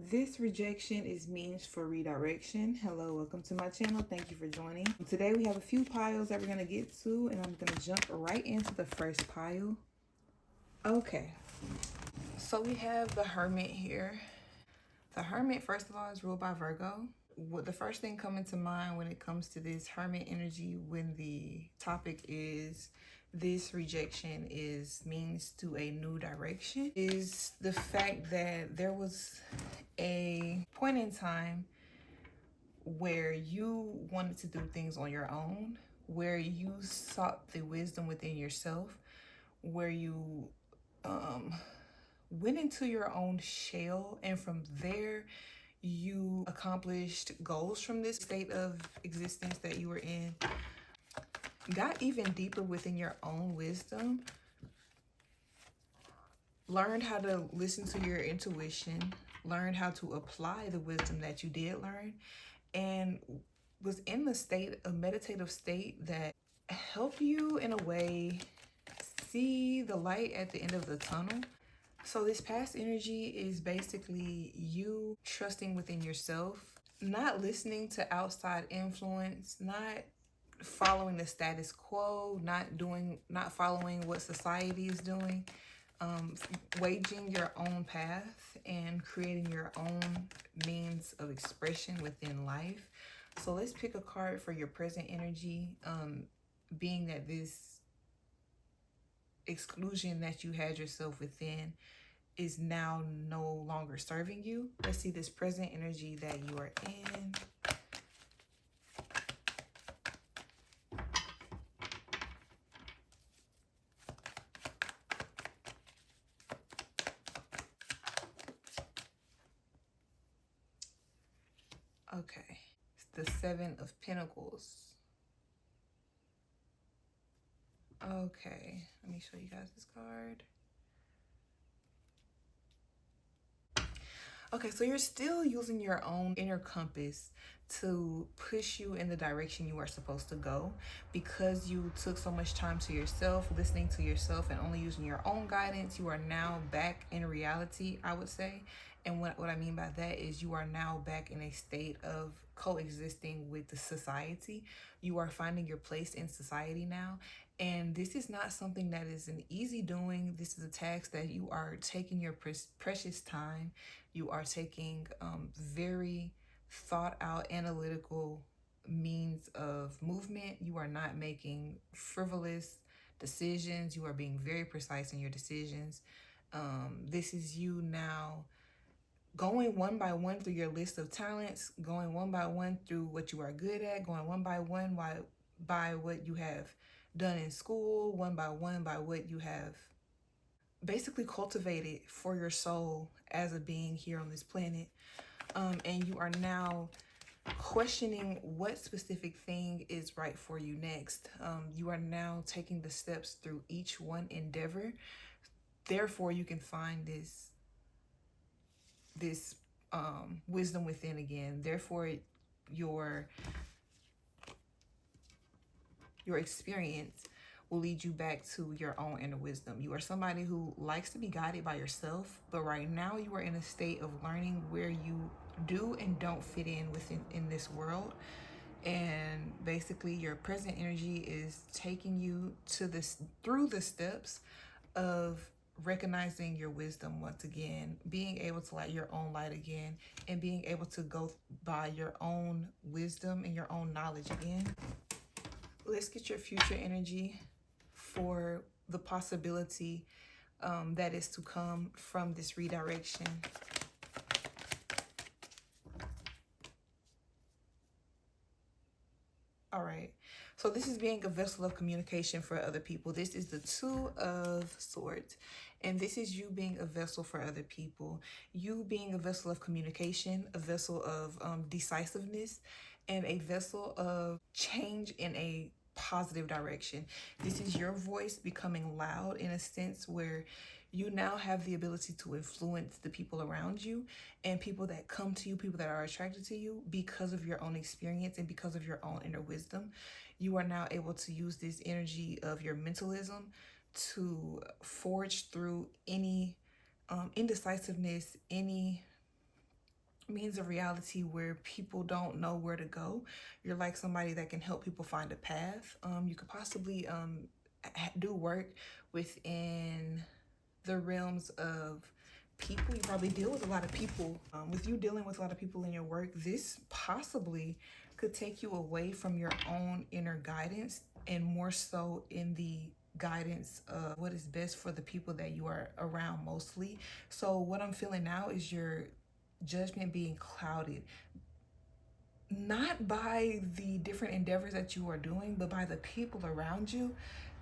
This rejection is means for redirection. Hello, welcome to my channel. Thank you for joining. Today we have a few piles that we're going to get to, and I'm going to jump right into the first pile. Okay, so we have the Hermit here. The Hermit, first of all, is ruled by Virgo. What the first thing coming to mind when it comes to this Hermit energy, when the topic is this rejection is means to a new direction, is the fact that there was a point in time where you wanted to do things on your own, where you sought the wisdom within yourself, where you went into your own shell, and from there you accomplished goals from this state of existence that you were in, got even deeper within your own wisdom, learned how to listen to your intuition, learned how to apply the wisdom that you did learn, and was in the state, a meditative state that helped you in a way see the light at the end of the tunnel. So this past energy is basically you trusting within yourself, not listening to outside influence, not following the status quo, not following what society is doing, waging your own path and creating your own means of expression within life. So let's pick a card for your present energy, being that this exclusion that you had yourself within is now no longer serving you. Let's see this present energy that you are in. Okay, it's the Seven of Pentacles. Okay, let me show you guys this card. Okay, so you're still using your own inner compass to push you in the direction you are supposed to go, because you took so much time to yourself, listening to yourself and only using your own guidance. You are now back in reality, I would say. And what I mean by that is you are now back in a state of coexisting with the society. You are finding your place in society now. And this is not something that is an easy doing. This is a task that you are taking your precious time. You are taking very thought out, analytical means of movement. You are not making frivolous decisions. You are being very precise in your decisions. This is you now going one by one through your list of talents, going one by one through what you are good at, going one by one by what you have done in school, one by what you have basically cultivated for your soul as a being here on this planet. And you are now questioning what specific thing is right for you next. You are now taking the steps through each one endeavor. Therefore, you can find this wisdom within again. Therefore, your experience will lead you back to your own inner wisdom. You are somebody who likes to be guided by yourself, but right now you are in a state of learning where you do and don't fit in this world. And basically your present energy is taking you to through the steps of recognizing your wisdom once again, being able to light your own light again, and being able to go by your own wisdom and your own knowledge again. Let's get your future energy for the possibility that is to come from this redirection. All right, so this is being a vessel of communication for other people. This is the Two of Swords, and this is you being a vessel for other people. You being a vessel of communication, a vessel of decisiveness, and a vessel of change in a positive direction. This is your voice becoming loud in a sense where you now have the ability to influence the people around you and people that come to you, people that are attracted to you because of your own experience and because of your own inner wisdom. You are now able to use this energy of your mentalism to forge through any indecisiveness, any means of reality where people don't know where to go. You're like somebody that can help people find a path. You could possibly do work within the realms of people. You probably deal with a lot of people. With you dealing with a lot of people in your work, this possibly could take you away from your own inner guidance and more so in the guidance of what is best for the people that you are around mostly. So what I'm feeling now is your judgment being clouded, not by the different endeavors that you are doing, but by the people around you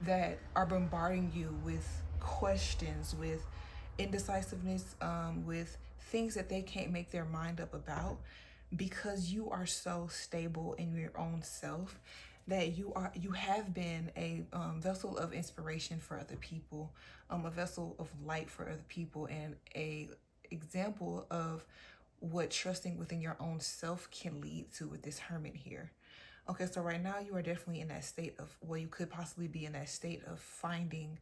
that are bombarding you with questions, with indecisiveness, with things that they can't make their mind up about, because you are so stable in your own self that you have been a vessel of inspiration for other people, a vessel of light for other people, and a example of what trusting within your own self can lead to with this hermit here. Okay, so right now you are definitely in that state of, well, you could possibly be in that state of finding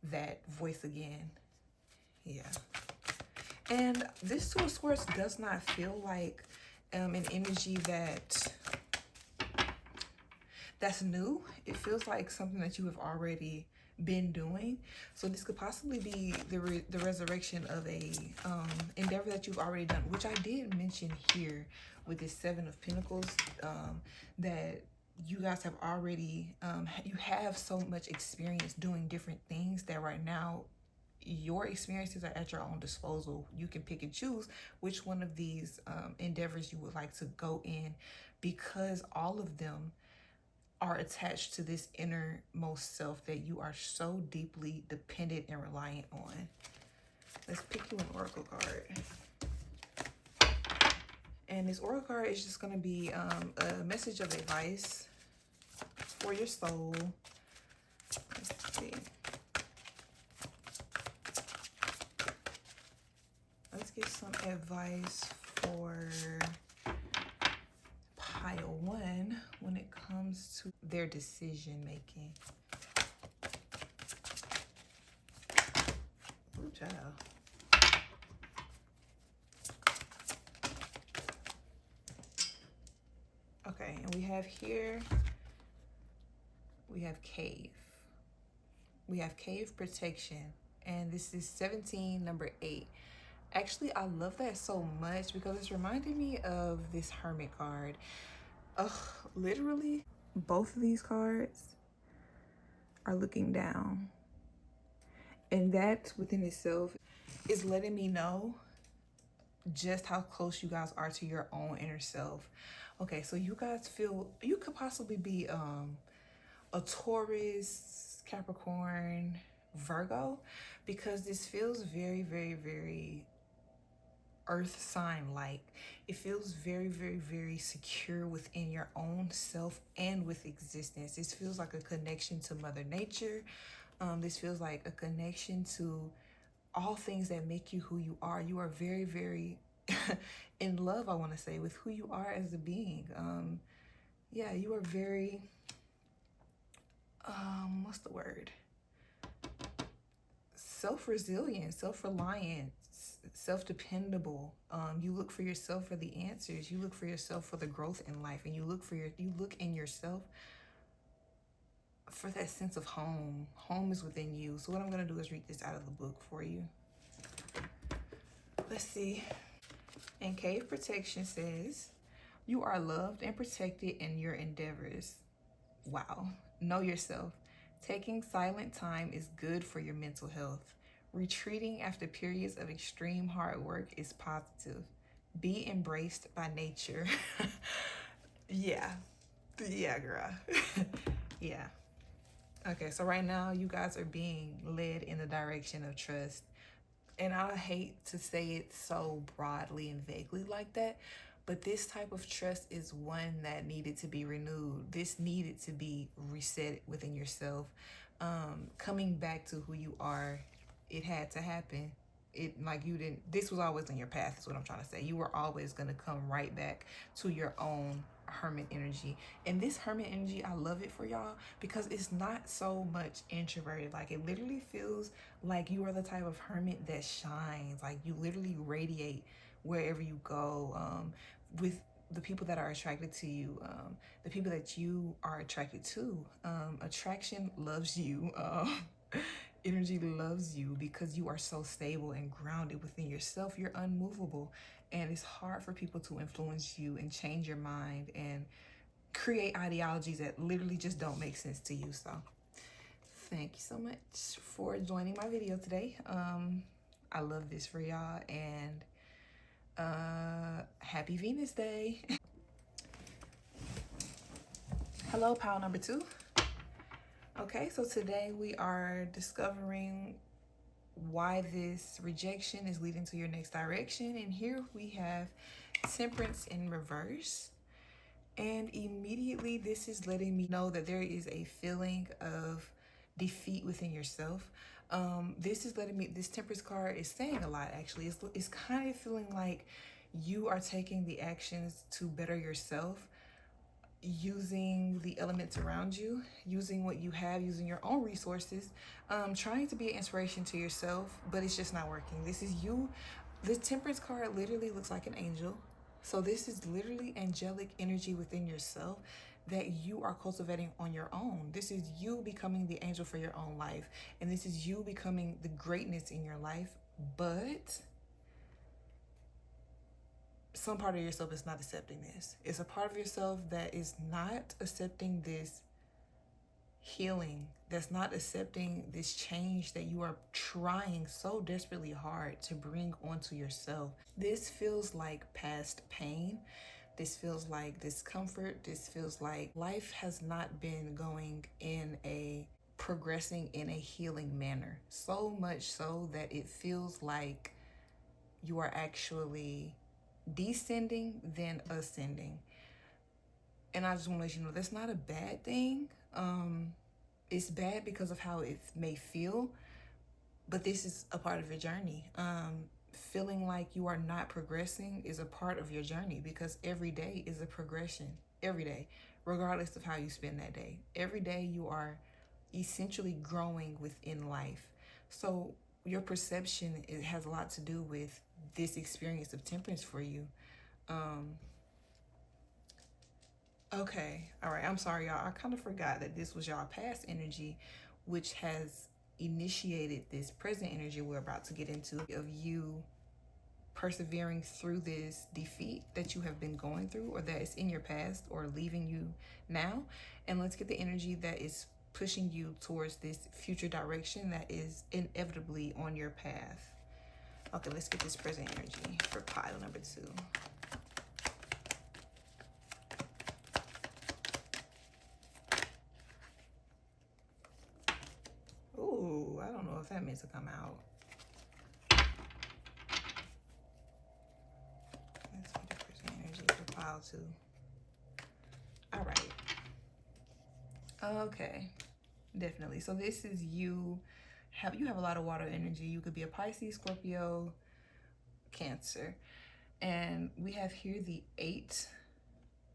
that voice again. Yeah. And this Two of Swords does not feel like an energy that's new. It feels like something that you have already been doing. So this could possibly be the resurrection of a endeavor that you've already done, which I did mention here with this Seven of Pentacles, that you guys have already you have so much experience doing different things that right now your experiences are at your own disposal. You can pick and choose which one of these endeavors you would like to go in, because all of them are attached to this innermost self that you are so deeply dependent and reliant on. Let's pick you an oracle card. And this oracle card is just going to be a message of advice for your soul. Let's see. Let's get some advice for pile one when it comes to their decision making. Ooh, child. Okay, and we have here, we have cave. We have cave protection, and this is 17, number 8. Actually, I love that so much because it's reminding me of this hermit card. Ugh, literally, both of these cards are looking down. And that within itself is letting me know just how close you guys are to your own inner self. Okay, so you guys feel, you could possibly be a Taurus, Capricorn, Virgo, because this feels very, very, very earth sign like. It feels very, very, very secure within your own self and with existence. This feels like a connection to Mother Nature. This feels like a connection to all things that make you who you are. You are very, very in love, I want to say, with who you are as a being. Yeah, you are very what's the word? Self-resilient, self-reliant, self-dependable. You look for yourself for the answers. You look for yourself for the growth in life, and you look in yourself for that sense of home. Home is within you. So what I'm going to do is read this out of the book for you. Let's see. And cave protection says, you are loved and protected in your endeavors. Wow. Know yourself. Taking silent time is good for your mental health. Retreating after periods of extreme hard work is positive. Be embraced by nature. Yeah. Yeah, girl. Yeah. Okay, so right now you guys are being led in the direction of trust. And I hate to say it so broadly and vaguely like that, but this type of trust is one that needed to be renewed. This needed to be reset within yourself. Coming back to who you are, it had to happen. This was always in your path is what I'm trying to say. You were always going to come right back to your own hermit energy. And this hermit energy, I love it for y'all because it's not so much introverted. Like, it literally feels like you are the type of hermit that shines. Like, you literally radiate wherever you go, with the people that are attracted to you, the people that you are attracted to. Attraction loves you. Energy loves you because you are so stable and grounded within yourself. You're unmovable, and it's hard for people to influence you and change your mind and create ideologies that literally just don't make sense to you. So thank you so much for joining my video today. I love this for y'all, and happy Venus Day. Hello, pile number 2. Okay, so today we are discovering why this rejection is leading to your next direction. And here we have Temperance in reverse. And immediately this is letting me know that there is a feeling of defeat within yourself. This is letting me, this Temperance card is saying a lot actually. It's kind of feeling like you are taking the actions to better yourself, using the elements around you, using what you have, using your own resources, trying to be an inspiration to yourself, but it's just not working. This is you. This Temperance card literally looks like an angel. So this is literally angelic energy within yourself that you are cultivating on your own. This is you becoming the angel for your own life. And this is you becoming the greatness in your life. But some part of yourself is not accepting this. It's a part of yourself that is not accepting this healing, that's not accepting this change that you are trying so desperately hard to bring onto yourself. This feels like past pain. This feels like discomfort. This feels like life has not been going in a progressing in a healing manner. So much so that it feels like you are actually descending then ascending. And I just want to let you know that's not a bad thing. It's bad because of how it may feel, but this is a part of your journey. Feeling like you are not progressing is a part of your journey, because every day is a progression. Every day, regardless of how you spend that day. Every day you are essentially growing within life. So your perception, it has a lot to do with this experience of temperance for you. Okay, all right, I'm sorry, y'all. I kind of forgot that this was y'all past energy, which has initiated this present energy we're about to get into, of you persevering through this defeat that you have been going through, or that is in your past or leaving you now. And let's get the energy that is pushing you towards this future direction that is inevitably on your path. Okay, let's get this present energy for pile number 2. Ooh, I don't know if that meant to come out. Let's get the present energy for pile 2. All right. Okay, definitely. So this is you have a lot of water energy. You could be a Pisces, Scorpio, Cancer. And we have here the 8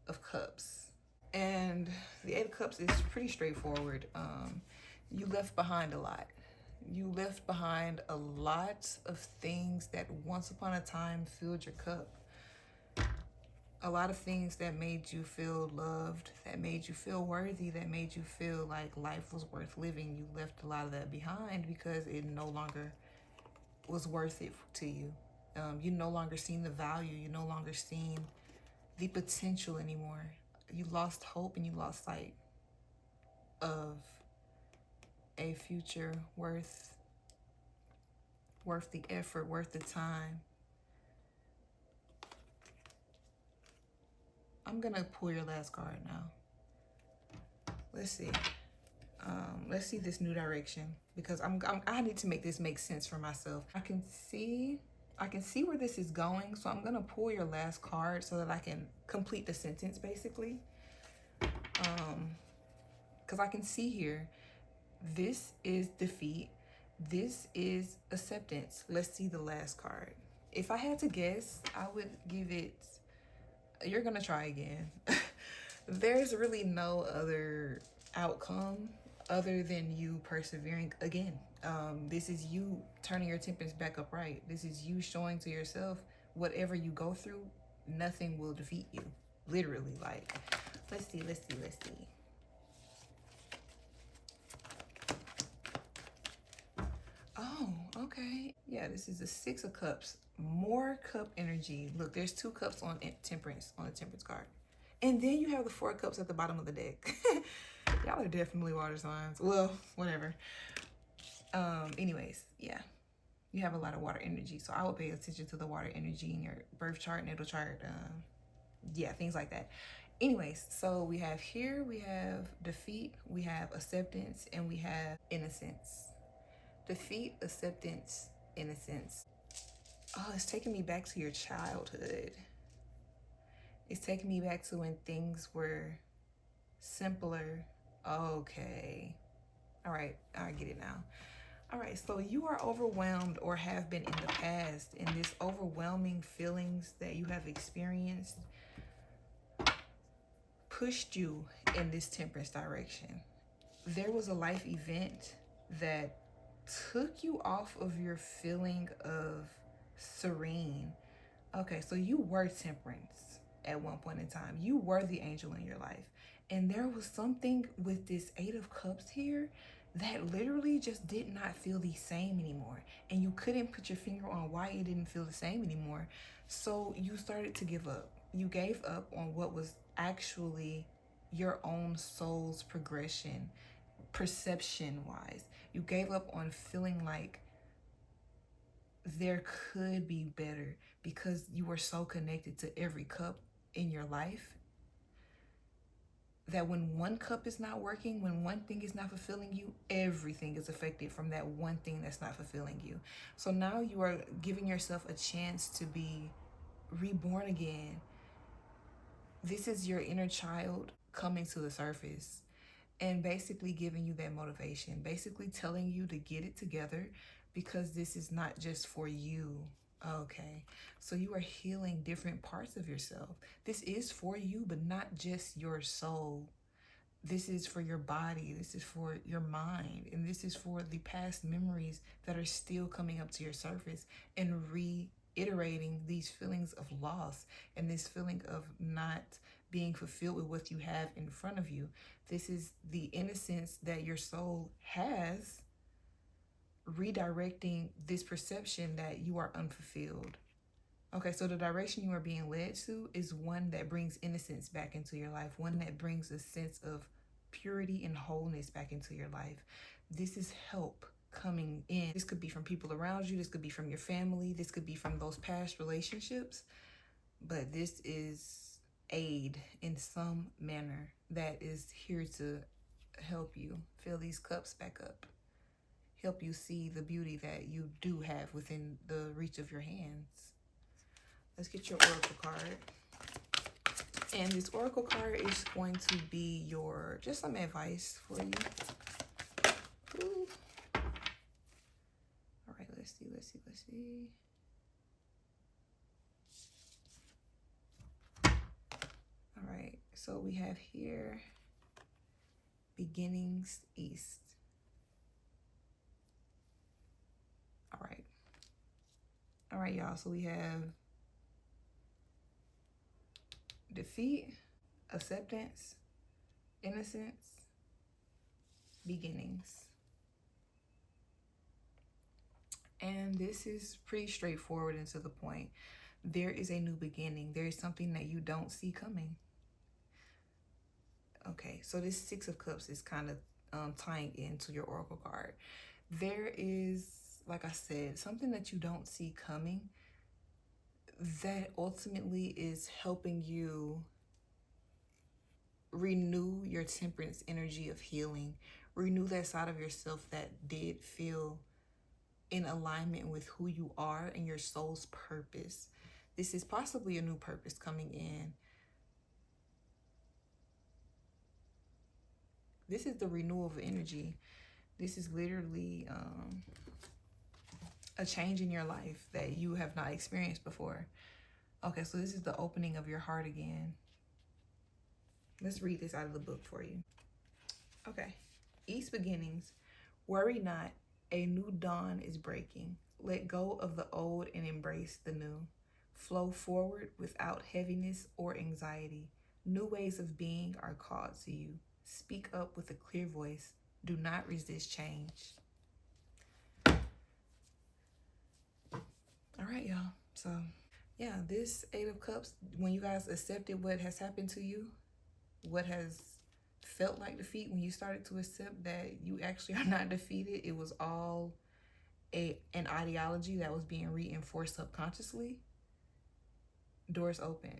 of Cups. And the 8 of Cups is pretty straightforward. You left behind a lot. You left behind a lot of things that once upon a time filled your cup. A lot of things that made you feel loved, that made you feel worthy, that made you feel like life was worth living. You left a lot of that behind because it no longer was worth it to you. You no longer seen the value. You no longer seen the potential anymore. You lost hope and you lost sight of a future worth the effort, worth the time. I'm gonna pull your last card now. Let's see. Let's see this new direction, because I need to make this make sense for myself. I can see where this is going, so I'm gonna pull your last card so that I can complete the sentence, basically. Because I can see here, this is defeat, this is acceptance. Let's see the last card. If I had to guess, I would give it, you're gonna try again. There's really no other outcome other than you persevering again. This is you turning your temperance back upright. This is you showing to yourself whatever you go through, nothing will defeat you. Literally, like, let's see. Oh, okay. Yeah, this is the Six of Cups. More cup energy. Look, there's 2 cups on Temperance, on the Temperance card. And then you have the 4 cups at the bottom of the deck. Y'all are definitely water signs. Well, whatever. Anyways, yeah. You have a lot of water energy. So I would pay attention to the water energy in your birth chart, natal chart, yeah, things like that. Anyways, so we have defeat, we have acceptance, and we have innocence. Defeat, acceptance, innocence. Oh, it's taking me back to your childhood. It's taking me back to when things were simpler. Okay. All right, I get it now. All right, so you are overwhelmed or have been in the past, and this overwhelming feelings that you have experienced pushed you in this Temperance direction. There was a life event that took you off of your feeling of serene. Okay, so you were Temperance at one point in time. You were the angel in your life. And there was something with this Eight of Cups here that literally just did not feel the same anymore. And you couldn't put your finger on why it didn't feel the same anymore. So you started to give up. You gave up on what was actually your own soul's progression, perception wise. You gave up on feeling like there could be better because you were so connected to every cup in your life that when one cup is not working, when one thing is not fulfilling you, everything is affected from that one thing that's not fulfilling you. So now you are giving yourself a chance to be reborn again. This is your inner child coming to the surface and basically giving you that motivation, basically telling you to get it together because this is not just for you. Okay, so you are healing different parts of yourself. This is for you, but not just your soul. This is for your body, this is for your mind, and this is for the past memories that are still coming up to your surface and reiterating these feelings of loss and this feeling of not being fulfilled with what you have in front of you. This is the innocence that your soul has, redirecting this perception that you are unfulfilled. Okay, so the direction you are being led to is one that brings innocence back into your life, one that brings a sense of purity and wholeness back into your life. This is help coming in. This could be from people around you, this could be from your family, this could be from those past relationships, but this is aid in some manner that is here to help you fill these cups back up, help you see the beauty that you do have within the reach of your hands. Let's get your oracle card. And this oracle card is going to be just some advice for you. Ooh. All right, let's see. All right, so we have here beginnings east. All right, y'all, so we have defeat, acceptance, innocence, beginnings. And this is pretty straightforward and to the point. There is a new beginning. There is something that you don't see coming. Okay, so this Six of Cups is kind of tying into your oracle card. There is, like I said, something that you don't see coming that ultimately is helping you renew your Temperance energy of healing, renew that side of yourself that did feel in alignment with who you are and your soul's purpose. This is possibly a new purpose coming in. This is the renewal of energy. This is literally a change in your life that you have not experienced before. Okay, so this is the opening of your heart again. Let's read this out of the book for you. Okay. East beginnings. Worry not, a new dawn is breaking. Let go of the old and embrace the new. Flow forward without heaviness or anxiety. New ways of being are called to you. Speak up with a clear voice. Do not resist change. All right, y'all. So, yeah, this Eight of Cups, when you guys accepted what has happened to you, what has felt like defeat, when you started to accept that you actually are not defeated, it was all an ideology that was being reinforced subconsciously, doors open.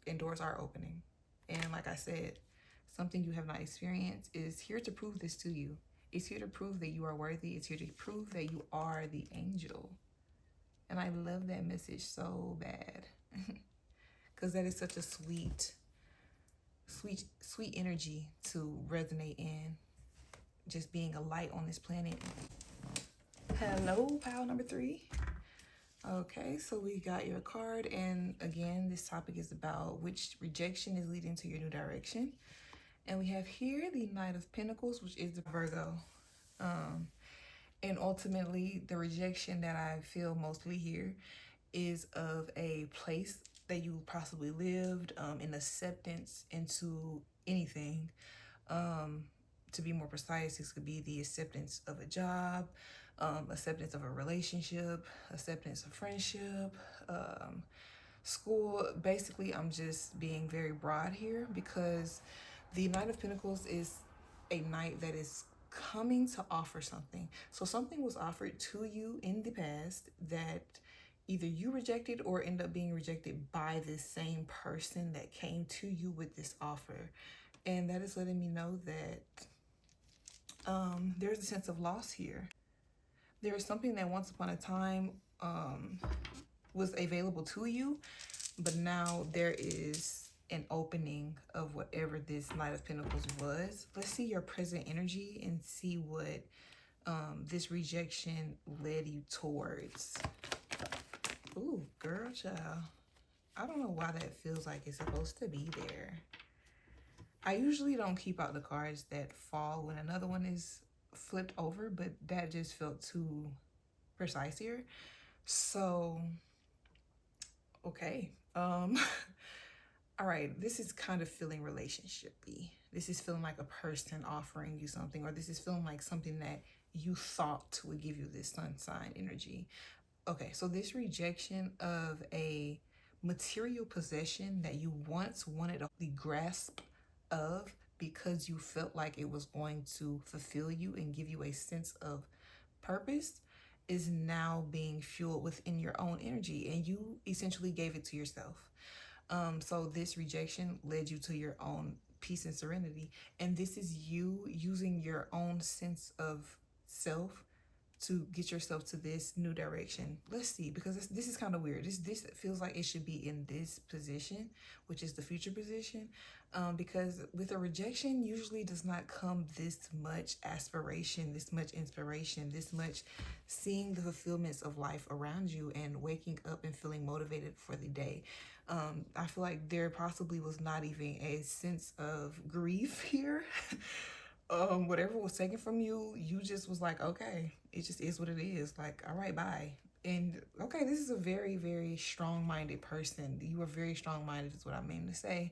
And doors are opening. And like I said, something you have not experienced is here to prove this to you. It's here to prove that you are worthy. It's here to prove that you are the angel. And I love that message so bad. Because that is such a sweet energy to resonate in. Just being a light on this planet. Hello, pile number 3. Okay, so we got your card, and again, this topic is about which rejection is leading to your new direction. And we have here the Knight of Pentacles, which is the Virgo. And ultimately, the rejection that I feel mostly here is of a place that you possibly lived, in acceptance into anything. To be more precise, this could be the acceptance of a job, acceptance of a relationship, acceptance of friendship, school. Basically, I'm just being very broad here because the Knight of Pentacles is a knight that is coming to offer something. So something was offered to you in the past that either you rejected or end up being rejected by this same person that came to you with this offer. And that is letting me know that there's a sense of loss here. There is something that once upon a time was available to you, but now there is an opening of whatever this Knight of Pentacles was. Let's see your present energy and see what this rejection led you towards. Ooh, girl, child. I don't know why that feels like it's supposed to be there. I usually don't keep out the cards that fall when another one is flipped over, but that just felt too precise here. So, okay. All right, this is kind of feeling relationshipy. This is feeling like a person offering you something, or this is feeling like something that you thought would give you this sun sign energy. Okay, so this rejection of a material possession that you once wanted the grasp of because you felt like it was going to fulfill you and give you a sense of purpose is now being fueled within your own energy, and you essentially gave it to yourself. So this rejection led you to your own peace and serenity, and this is you using your own sense of self to get yourself to this new direction. Let's see, because this is kind of weird. This feels like it should be in this position, which is the future position, because with a rejection usually does not come this much aspiration, this much inspiration, this much seeing the fulfillments of life around you and waking up and feeling motivated for the day. I feel like there possibly was not even a sense of grief here. Whatever was taken from you, you just was like, okay, it just is what it is. Like, all right, bye. And okay, this is a very, very strong-minded person. You are very strong-minded is what I mean to say.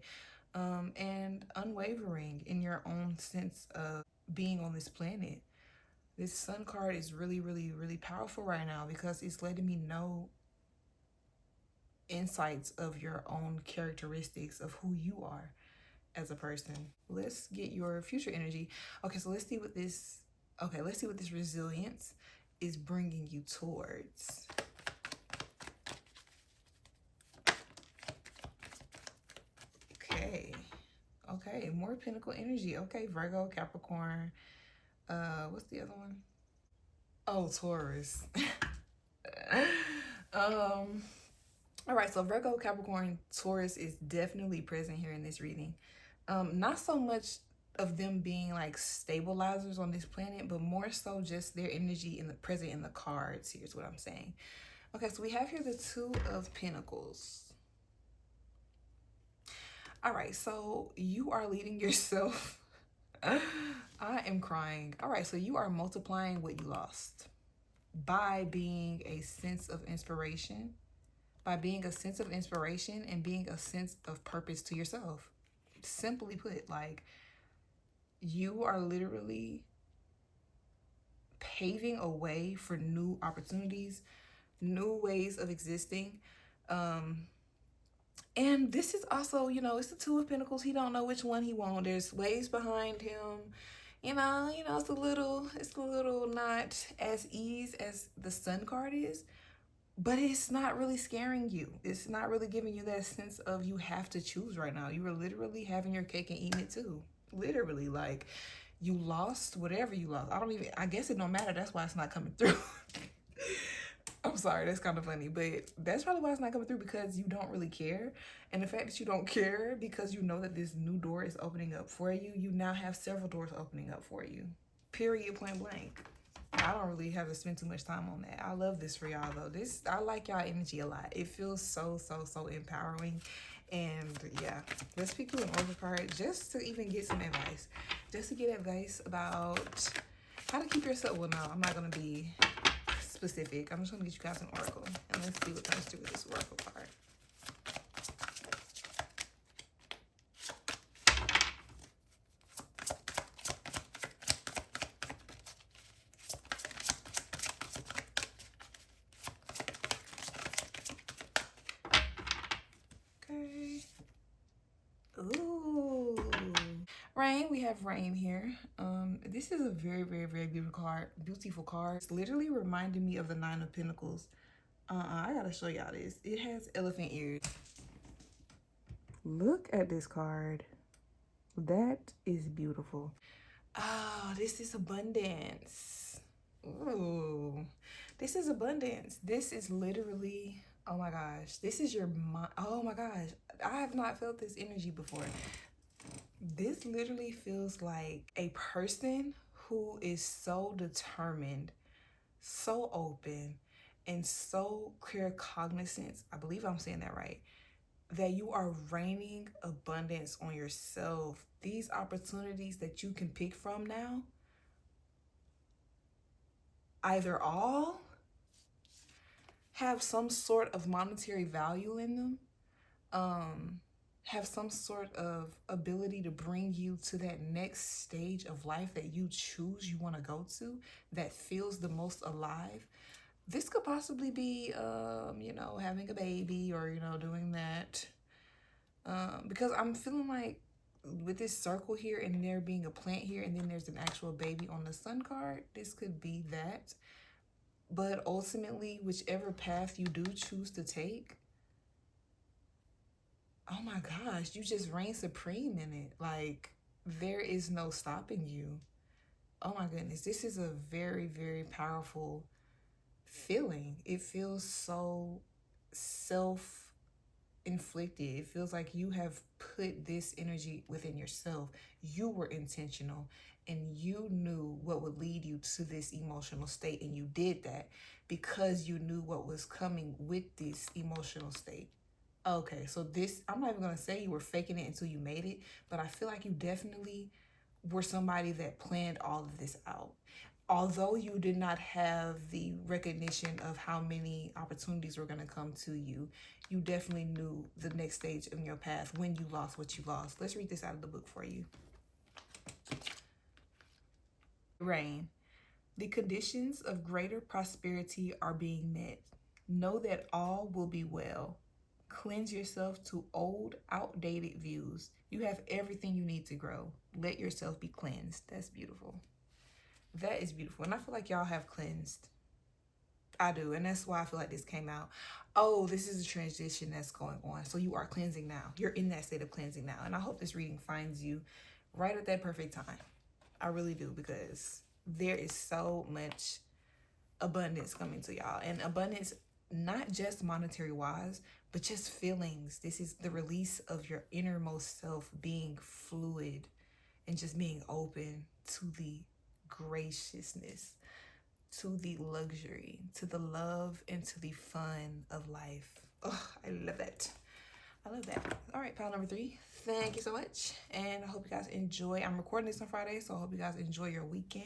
And unwavering in your own sense of being on this planet. This Sun card is really, really, really powerful right now because it's letting me know insights of your own characteristics of who you are as a person. Let's get your future energy. Okay, so let's see what this resilience is bringing you towards. Okay, more Pentacle energy. Okay, Virgo, Capricorn. What's the other one? Oh, Taurus. All right, so Virgo, Capricorn, Taurus is definitely present here in this reading. Not so much of them being like stabilizers on this planet, but more so just their energy in the present in the cards. Here's what I'm saying. Okay, so we have here the Two of Pentacles. All right, so you are leading yourself. I am crying. All right, so you are multiplying what you lost. by being a sense of inspiration, by being a sense of inspiration and being a sense of purpose to yourself. Simply put, like, you are literally paving a way for new opportunities, new ways of existing. Um, and this is also, it's the Two of Pentacles. He don't know which one he want. There's ways behind him. It's a little not as ease as the Sun card is, but it's not really scaring you. It's not really giving you that sense of you have to choose right now. You are literally having your cake and eating it too. Literally, like, you lost whatever you lost. I guess it don't matter. That's why it's not coming through. I'm sorry, that's kind of funny, but that's probably why it's not coming through, because you don't really care. And the fact that you don't care because you know that this new door is opening up for you, you now have several doors opening up for you. Period, point blank. I don't really have to spend too much time on that. I love this for y'all though. I like y'all energy a lot. It feels so empowering. And yeah, let's pick you an oracle card just to even get some advice. Just to get advice about how to keep yourself. Well, no, I'm not going to be specific. I'm just going to get you guys an oracle. And let's see what comes through with this oracle card. Ooh, rain. We have rain here. This is a very beautiful card. It's literally reminding me of the Nine of Pentacles. I gotta show y'all this. It has elephant ears. Look at this card. That is beautiful. Oh, this is abundance. Ooh, this is abundance. This is literally, oh my gosh, this is your mind. Oh my gosh, I have not felt this energy before. This literally feels like a person who is so determined, so open, and so clear cognizance. I believe I'm saying that right. That you are raining abundance on yourself. These opportunities that you can pick from now, either all have some sort of monetary value in them, have some sort of ability to bring you to that next stage of life that you choose you want to go to, that feels the most alive. This could possibly be, having a baby, or, doing that. Because I'm feeling like with this circle here and there being a plant here and then there's an actual baby on the Sun card, this could be that. But ultimately, whichever path you do choose to take, oh my gosh, you just reign supreme in it. Like, there is no stopping you. Oh my goodness, this is a very powerful feeling. It feels so self-inflicted. It feels like you have put this energy within yourself. You were intentional and you knew what would lead you to this emotional state, and you did that because you knew what was coming with this emotional state. Okay, so this, I'm not even going to say you were faking it until you made it, but I feel like you definitely were somebody that planned all of this out. Although you did not have the recognition of how many opportunities were going to come to you, you definitely knew the next stage in your path when you lost what you lost. Let's read this out of the book for you. Rain. The conditions of greater prosperity are being met. Know that all will be well. Cleanse yourself to old, outdated views. You have everything you need to grow. Let yourself be cleansed. That's beautiful. That is beautiful. And I feel like y'all have cleansed. I do. And that's why I feel like this came out. Oh, this is a transition that's going on. So you are cleansing now. You're in that state of cleansing now. And I hope this reading finds you right at that perfect time. I really do, because there is so much abundance coming to y'all. And abundance, not just monetary wise, but just feelings. This is the release of your innermost self being fluid and just being open to the graciousness, to the luxury, to the love, and to the fun of life. Oh, I love that. I love that. All right, pile number 3. Thank you so much. And I hope you guys enjoy. I'm recording this on Friday, so I hope you guys enjoy your weekend.